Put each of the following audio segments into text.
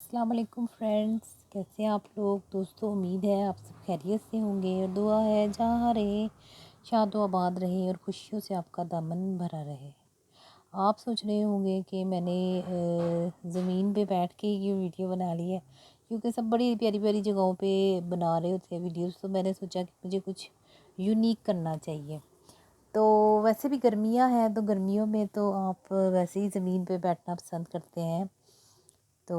अस्सलाम वालेकुम फ्रेंड्स, कैसे हैं आप लोग। दोस्तों, उम्मीद है आप सब खैरियत से होंगे और दुआ है जहाँ रहे शाद व आबाद रहे और खुशियों से आपका दामन भरा रहे। आप सोच रहे होंगे कि मैंने ज़मीन पे बैठ के ये वीडियो बना ली है, क्योंकि सब बड़ी प्यारी प्यारी जगहों पे बना रहे होते हैं वीडियोस। तो मैंने सोचा कि मुझे कुछ यूनिक करना चाहिए। तो वैसे भी गर्मियाँ हैं, तो गर्मियों में तो आप वैसे ही ज़मीन पे बैठना पसंद करते हैं। तो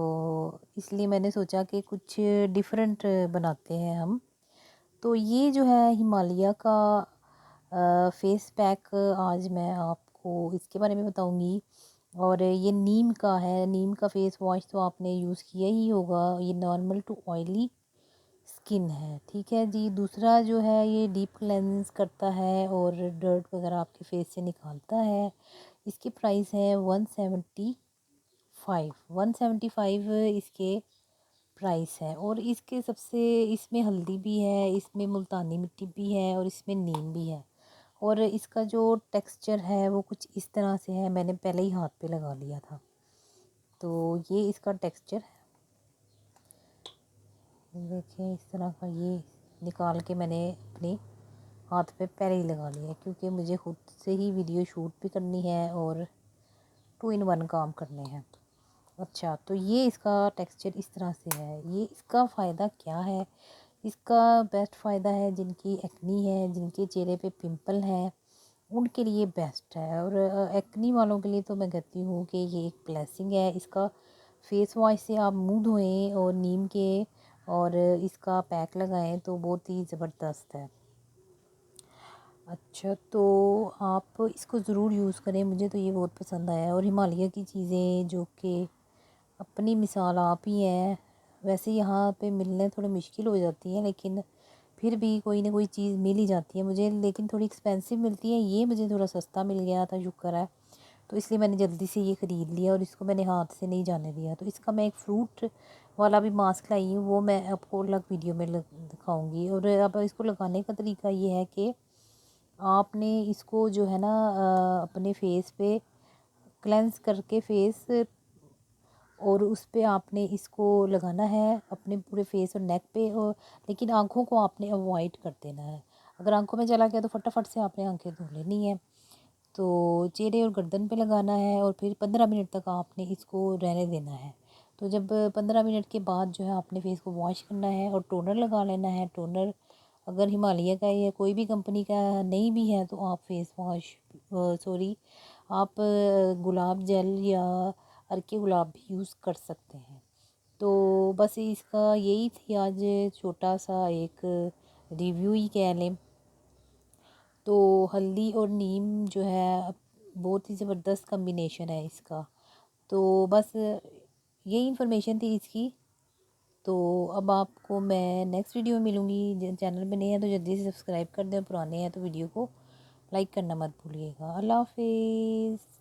इसलिए मैंने सोचा कि कुछ डिफरेंट बनाते हैं हम। तो ये जो है हिमालय का फेस पैक, आज मैं आपको इसके बारे में बताऊंगी। और ये नीम का है, नीम का फेस वॉश तो आपने यूज़ किया ही होगा। ये नॉर्मल टू ऑयली स्किन है, ठीक है जी। दूसरा जो है ये डीप क्लेंस करता है और डर्ट वगैरह आपके फेस से निकालता है। इसकी प्राइस है 175 इसके प्राइस है। और इसके सबसे इसमें हल्दी भी है, इसमें मुल्तानी मिट्टी भी है और इसमें नीम भी है। और इसका जो टेक्सचर है वो कुछ इस तरह से है, मैंने पहले ही हाथ पे लगा लिया था। तो ये इसका टेक्सचर है, देखिए इस तरह का। ये निकाल के मैंने अपने हाथ पे पहले ही लगा लिया, क्योंकि मुझे खुद से ही वीडियो शूट भी करनी है और 2 in 1 काम करने हैं। अच्छा, तो ये इसका टेक्सचर इस तरह से है। ये इसका फ़ायदा क्या है? इसका बेस्ट फ़ायदा है जिनकी एक्नी है, जिनके चेहरे पे पिंपल हैं, उनके लिए बेस्ट है। और एक्नी वालों के लिए तो मैं कहती हूँ कि ये एक ब्लेसिंग है। इसका फेस वॉश से आप मुंह धोएं और नीम के और इसका पैक लगाएं तो बहुत ही ज़बरदस्त है। अच्छा, तो आप इसको ज़रूर यूज़ करें, मुझे तो ये बहुत पसंद आया। और हिमालय की चीज़ें जो कि अपनी मिसाल आप ही हैं। वैसे यहाँ पे मिलने थोड़ी मुश्किल हो जाती है, लेकिन फिर भी कोई ना कोई चीज़ मिल ही जाती है मुझे, लेकिन थोड़ी एक्सपेंसिव मिलती है। ये मुझे थोड़ा सस्ता मिल गया था, शुक्र है। तो इसलिए मैंने जल्दी से ये ख़रीद लिया और इसको मैंने हाथ से नहीं जाने दिया। तो इसका मैं एक फ्रूट वाला भी मास्क लाई हूँ, वो मैं आपको अलग वीडियो में दिखाऊँगी। और अब इसको लगाने का तरीका ये है कि आपने इसको जो है ना अपने फेस पे क्लेंस करके फेस, और उस पे आपने इसको लगाना है अपने पूरे फेस और नेक पे। और लेकिन आँखों को आपने अवॉइड कर देना है। अगर आँखों में चला गया तो फटाफट से आपने आँखें धो लेनी है। तो चेहरे और गर्दन पे लगाना है और फिर 15 मिनट तक आपने इसको रहने देना है। तो जब 15 मिनट के बाद जो है आपने फेस को वॉश करना है और टोनर लगा लेना है। टोनर अगर हिमालय का या कोई भी कंपनी का नहीं भी है तो आप फेस वॉश, सॉरी, आप गुलाब जल या अर्के गुलाब भी यूज़ कर सकते हैं। तो बस इसका यही थी आज छोटा सा एक रिव्यू ही कह लें। तो हल्दी और नीम जो है बहुत ही ज़बरदस्त कम्बिनेशन है इसका। तो बस यही इन्फॉर्मेशन थी इसकी। तो अब आपको मैं नेक्स्ट वीडियो में मिलूँगी। चैनल पे नए हैं तो जल्दी से सब्सक्राइब कर दें, पुराने हैं तो वीडियो को लाइक करना मत भूलिएगा। अल्लाह हाफिज़।